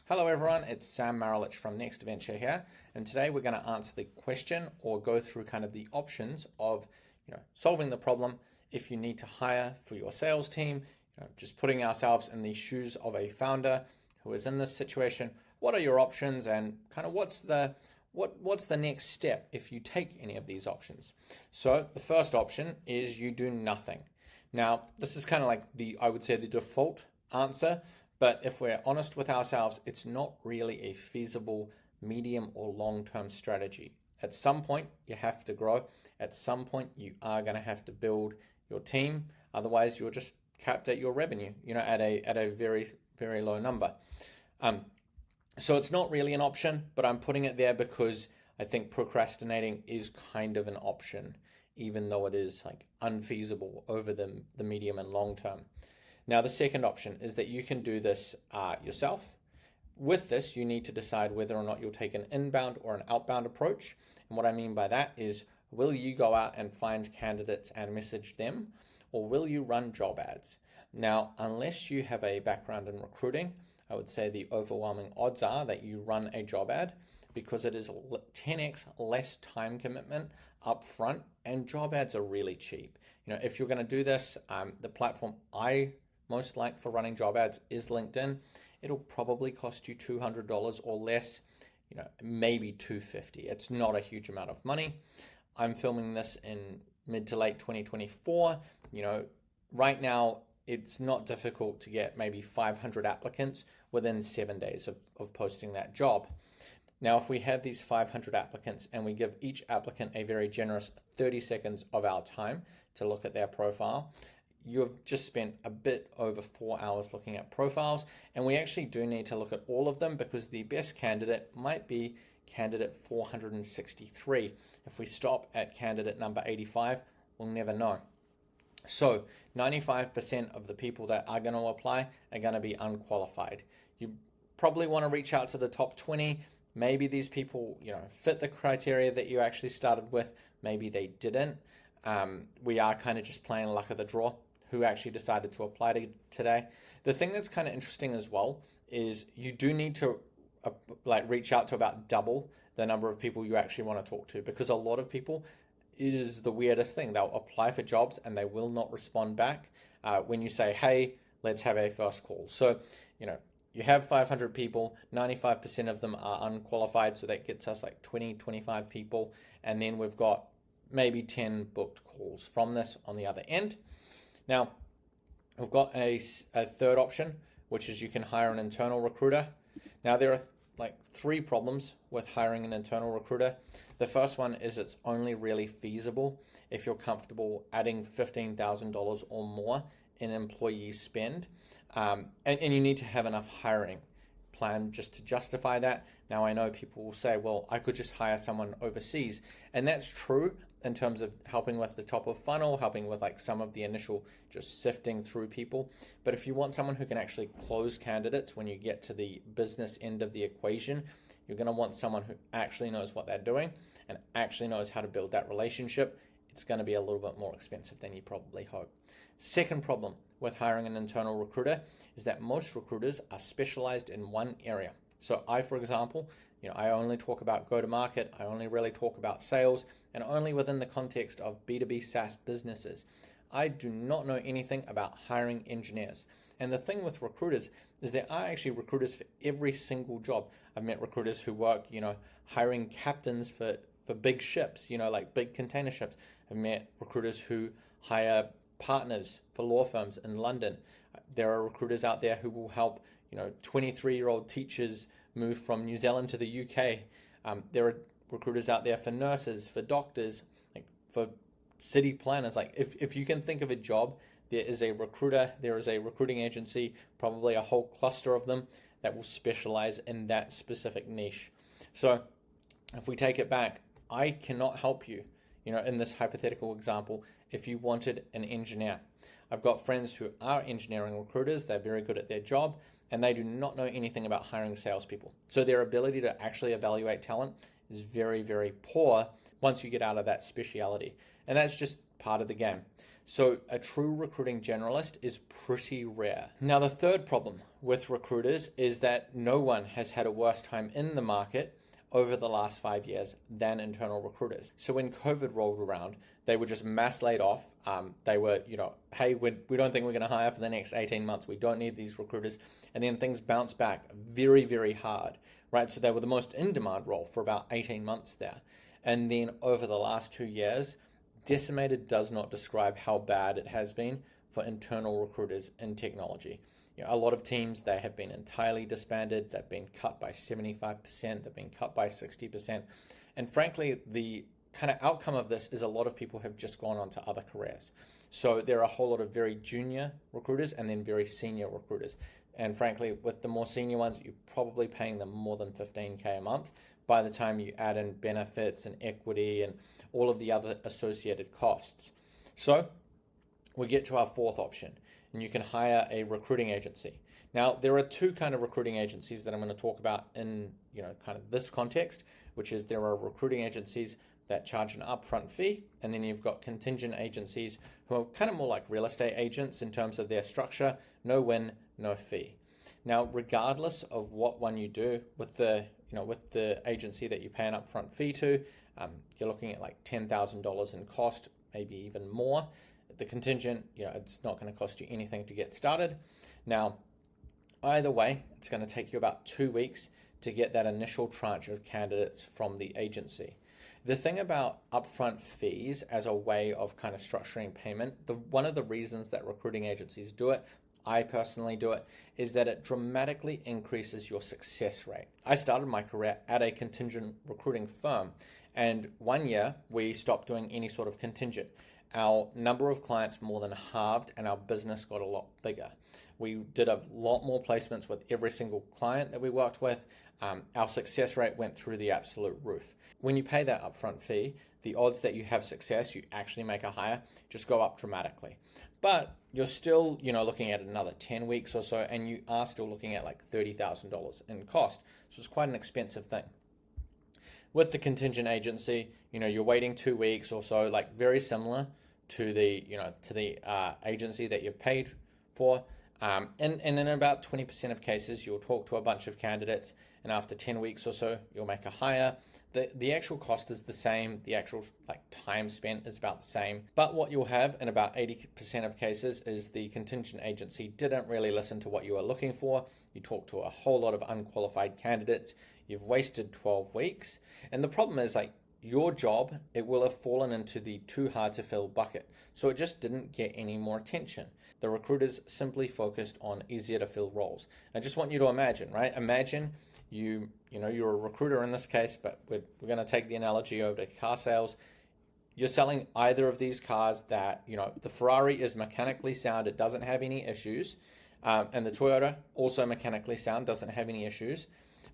Hello everyone, it's Sam Marulich from Next Venture here, and today we're going to answer the question or go through kind of the options of solving the problem if you need to hire for your sales team, just putting ourselves in the shoes of a founder who is in this situation. What are your options and kind of what's the next step if you take any of these options? So the first option is you do nothing. Now, this is kind of like I would say the default answer. But if we're honest with ourselves, it's not really a feasible medium or long-term strategy. At some point, you have to grow. At some point, you are going to have to build your team. Otherwise, you're just capped at your revenue, at a very, very low number. So it's not really an option, but I'm putting it there because I think procrastinating is kind of an option, even though it is like unfeasible over the medium and long term. Now, the second option is that you can do this yourself. With this, you need to decide whether or not you'll take an inbound or an outbound approach. And what I mean by that is, will you go out and find candidates and message them, or will you run job ads? Now, unless you have a background in recruiting, I would say the overwhelming odds are that you run a job ad because it is 10x less time commitment up front, and job ads are really cheap. If you're going to do this, the platform I most like for running job ads is LinkedIn. It'll probably cost you $200 or less, maybe $250. It's not a huge amount of money. I'm filming this in mid to late 2024. Right now it's not difficult to get maybe 500 applicants within 7 days of posting that job. Now, if we have these 500 applicants and we give each applicant a very generous 30 seconds of our time to look at their profile, you've just spent a bit over 4 hours looking at profiles, and we actually do need to look at all of them because the best candidate might be candidate 463. If we stop at candidate number 85, we'll never know. So 95% of the people that are going to apply are going to be unqualified. You probably want to reach out to the top 20. Maybe these people, fit the criteria that you actually started with. Maybe they didn't. We are kind of just playing luck of the draw who actually decided to apply today. The thing that's kind of interesting as well is you do need to reach out to about double the number of people you actually want to talk to, because a lot of people, it is the weirdest thing. They'll apply for jobs and they will not respond back when you say, hey, let's have a first call. So, you have 500 people, 95% of them are unqualified. So that gets us like 20, 25 people. And then we've got maybe 10 booked calls from this on the other end. Now, we've got a third option, which is you can hire an internal recruiter. Now, there are like 3 problems with hiring an internal recruiter. The first one is it's only really feasible if you're comfortable adding $15,000 or more in employee spend. And you need to have enough hiring plan just to justify that. Now, I know people will say, well, I could just hire someone overseas. And that's true in terms of helping with the top of funnel, helping with like some of the initial just sifting through people. But if you want someone who can actually close candidates when you get to the business end of the equation, you're going to want someone who actually knows what they're doing and actually knows how to build that relationship. It's going to be a little bit more expensive than you probably hope. Second problem with hiring an internal recruiter is that most recruiters are specialized in one area. So I, for example, I only talk about go-to-market. I only really talk about sales, and only within the context of B2B SaaS businesses. I do not know anything about hiring engineers. And the thing with recruiters is there are actually recruiters for every single job. I've met recruiters who work, hiring captains for big ships, like big container ships. I've met recruiters who hire partners for law firms in London. There are recruiters out there who will help, 23-year-old teachers move from New Zealand to the UK. There are recruiters out there for nurses, for doctors, for city planners. If you can think of a job, there is a recruiter, there is a recruiting agency, probably a whole cluster of them that will specialize in that specific niche. So if we take it back, I cannot help you, in this hypothetical example, if you wanted an engineer. I've got friends who are engineering recruiters. They're very good at their job, and they do not know anything about hiring salespeople. So their ability to actually evaluate talent is very, very poor once you get out of that speciality. And that's just part of the game. So a true recruiting generalist is pretty rare. Now, the third problem with recruiters is that no one has had a worse time in the market over the last 5 years than internal recruiters. So when COVID rolled around, they were just mass laid off. They were, hey, we don't think we're going to hire for the next 18 months. We don't need these recruiters. And then things bounced back very, very hard, right? So they were the most in-demand role for about 18 months there. And then over the last 2 years, decimated does not describe how bad it has been for internal recruiters in technology. A lot of teams, they have been entirely disbanded. They've been cut by 75%. They've been cut by 60%. And frankly, the kind of outcome of this is a lot of people have just gone on to other careers. So there are a whole lot of very junior recruiters and then very senior recruiters. And frankly, with the more senior ones, you're probably paying them more than $15K a month by the time you add in benefits and equity and all of the other associated costs. So we get to our fourth option, and you can hire a recruiting agency. Now, there are two kind of recruiting agencies that I'm going to talk about in kind of this context, which is there are recruiting agencies that charge an upfront fee, and then you've got contingent agencies who are kind of more like real estate agents in terms of their structure, no win, no fee. Now, regardless of what one you do with the agency that you pay an upfront fee to, you're looking at like $10,000 in cost, maybe even more. The contingent, it's not going to cost you anything to get started. Now, either way, it's going to take you about 2 weeks to get that initial tranche of candidates from the agency. The thing about upfront fees as a way of kind of structuring payment, one of the reasons that recruiting agencies do it, I personally do it, is that it dramatically increases your success rate. I started my career at a contingent recruiting firm, and 1 year we stopped doing any sort of contingent. Our number of clients more than halved and our business got a lot bigger. We did a lot more placements with every single client that we worked with. Our success rate went through the absolute roof. When you pay that upfront fee, the odds that you have success, you actually make a hire, just go up dramatically. But you're still, looking at another 10 weeks or so, and you are still looking at like $30,000 in cost. So it's quite an expensive thing. With the contingent agency, you're waiting 2 weeks or so, like very similar to the agency that you've paid for. And in about 20% of cases, you'll talk to a bunch of candidates, and after 10 weeks or so, you'll make a hire. The actual cost is the same. The actual time spent is about the same. But what you'll have in about 80% of cases is the contingent agency didn't really listen to what you were looking for. You talked to a whole lot of unqualified candidates. You've wasted 12 weeks. And the problem is your job, it will have fallen into the too hard to fill bucket. So it just didn't get any more attention. The recruiters simply focused on easier to fill roles. I just want you to imagine, right? Imagine you're a recruiter in this case, but we're going to take the analogy over to car sales. You're selling either of these cars that, the Ferrari is mechanically sound, it doesn't have any issues, and the Toyota, also mechanically sound, doesn't have any issues,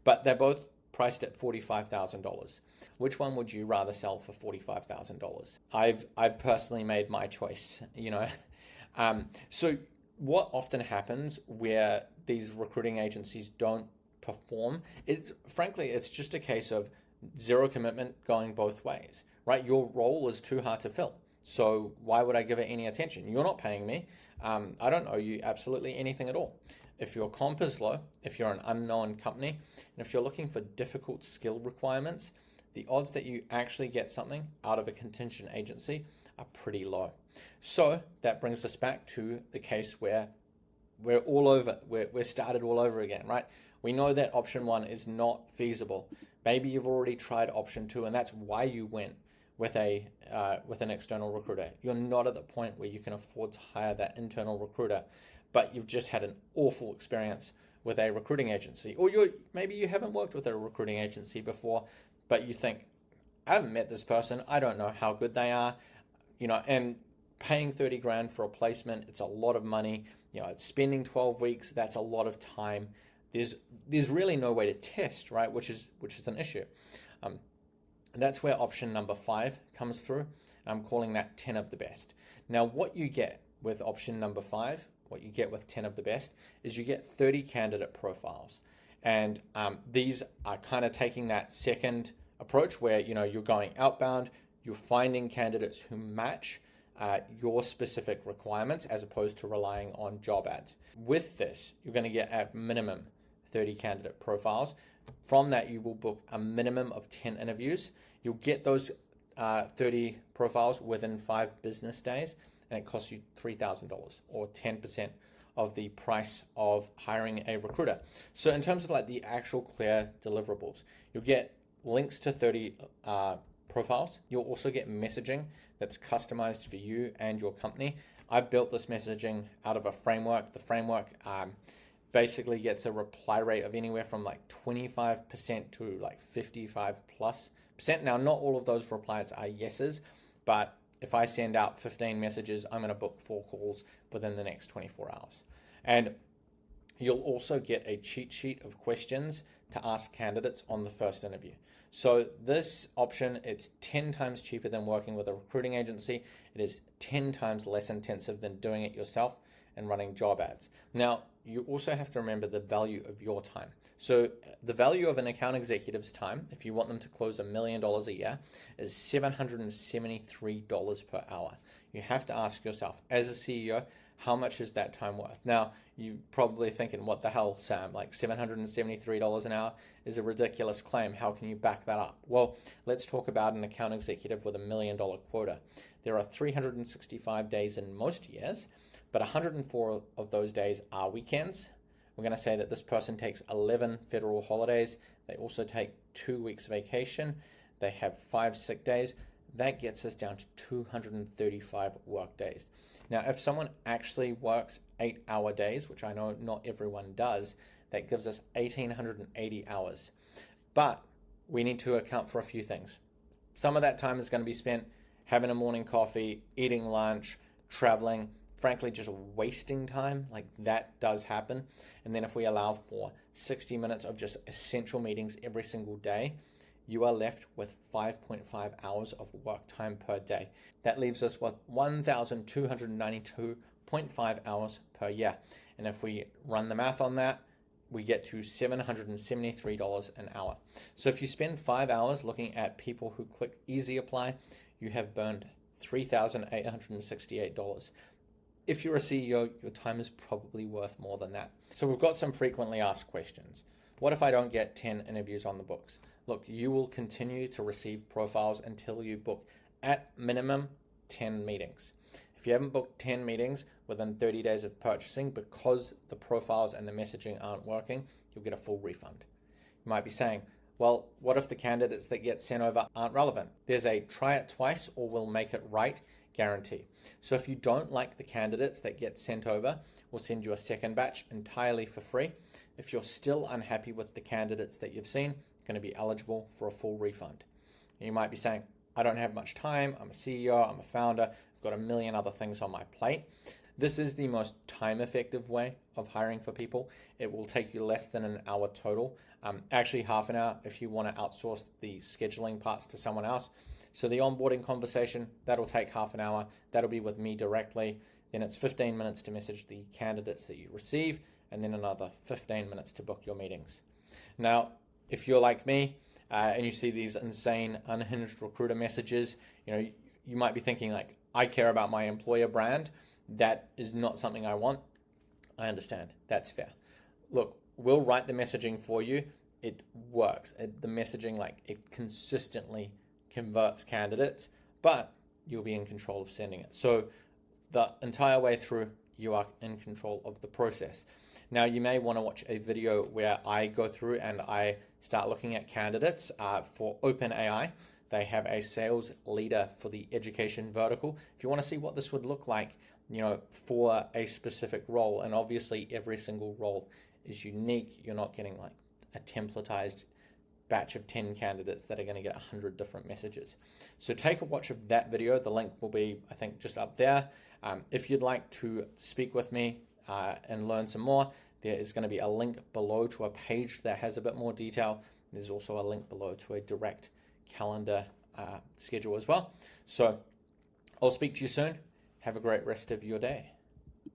but they're both priced at $45,000. Which one would you rather sell for $45,000? I've personally made my choice, So what often happens where these recruiting agencies don't perform, it's just a case of zero commitment going both ways, right? Your role is too hard to fill. So why would I give it any attention? You're not paying me. I don't owe you absolutely anything at all. If your comp is low, if you're an unknown company, and if you're looking for difficult skill requirements, the odds that you actually get something out of a contingent agency are pretty low. So that brings us back to the case where we're started all over again, right? We know that option one is not feasible. Maybe you've already tried option two, and that's why you went with an external recruiter. You're not at the point where you can afford to hire that internal recruiter, but you've just had an awful experience with a recruiting agency. Or maybe you haven't worked with a recruiting agency before, but you think, I haven't met this person, I don't know how good they are, and paying 30 grand for a placement, it's a lot of money. Spending 12 weeks, that's a lot of time. There's really no way to test, right? Which is an issue. And that's where option number 5 comes through. I'm calling that 10 of the best. Now, what you get with option number 5, what you get with 10 of the best, is you get 30 candidate profiles. And these are kind of taking that second approach where, you're going outbound, you're finding candidates who match your specific requirements as opposed to relying on job ads. With this, you're going to get at minimum 30 candidate profiles. From that, you will book a minimum of 10 interviews. You'll get those 30 profiles within 5 business days, and it costs you $3,000 or 10% of the price of hiring a recruiter. So in terms of like the actual clear deliverables, you'll get links to 30 profiles. You'll also get messaging that's customized for you and your company. I've built this messaging out of a framework. The framework basically gets a reply rate of anywhere from like 25% to like 55+%. Now, not all of those replies are yeses, but if I send out 15 messages, I'm going to book 4 calls within the next 24 hours. And you'll also get a cheat sheet of questions to ask candidates on the first interview. So this option, it's 10 times cheaper than working with a recruiting agency. It is 10 times less intensive than doing it yourself and running job ads. Now, you also have to remember the value of your time. So the value of an account executive's time, if you want them to close $1 million a year, is $773 per hour. You have to ask yourself, as a CEO, how much is that time worth? Now, you're probably thinking, what the hell, Sam? Like $773 an hour is a ridiculous claim. How can you back that up? Well, let's talk about an account executive with $1 million quota. There are 365 days in most years, but 104 of those days are weekends. We're going to say that this person takes 11 federal holidays. They also take 2 weeks vacation. They have 5 sick days. That gets us down to 235 work days. Now, if someone actually works 8-hour days, which I know not everyone does, that gives us 1,880 hours. But we need to account for a few things. Some of that time is going to be spent having a morning coffee, eating lunch, traveling, frankly, just wasting time. Like, that does happen. And then if we allow for 60 minutes of just essential meetings every single day, you are left with 5.5 hours of work time per day. That leaves us with 1,292.5 hours per year. And if we run the math on that, we get to $773 an hour. So if you spend 5 hours looking at people who click easy apply, you have burned $3,868. If you're a CEO, your time is probably worth more than that. So we've got some frequently asked questions. What if I don't get 10 interviews on the books? Look, you will continue to receive profiles until you book at minimum 10 meetings. If you haven't booked 10 meetings within 30 days of purchasing because the profiles and the messaging aren't working, you'll get a full refund. You might be saying, well, what if the candidates that get sent over aren't relevant? There's a try it twice or we'll make it right guarantee. So if you don't like the candidates that get sent over, we'll send you a second batch entirely for free. If you're still unhappy with the candidates that you've seen, you're going to be eligible for a full refund. And you might be saying, I don't have much time, I'm a CEO, I'm a founder, I've got a million other things on my plate. This is the most time-effective way of hiring for people. It will take you less than an hour total. Actually, half an hour if you want to outsource the scheduling parts to someone else. So the onboarding conversation, that'll take half an hour. That'll be with me directly. Then it's 15 minutes to message the candidates that you receive, and then another 15 minutes to book your meetings. Now, if you're like me and you see these insane unhinged recruiter messages, you might be thinking like, I care about my employer brand. That is not something I want. I understand. That's fair. Look, we'll write the messaging for you. It works. The messaging, it consistently converts candidates, but you'll be in control of sending it. So the entire way through, you are in control of the process. Now, you may want to watch a video where I go through and I start looking at candidates for OpenAI. They have a sales leader for the education vertical. If you want to see what this would look like, for a specific role, and obviously every single role is unique. You're not getting like a templatized batch of 10 candidates that are going to get 100 different messages. So take a watch of that video. The link will be, I think, just up there. If you'd like to speak with me and learn some more, there is going to be a link below to a page that has a bit more detail. There's also a link below to a direct calendar schedule as well. So I'll speak to you soon. Have a great rest of your day.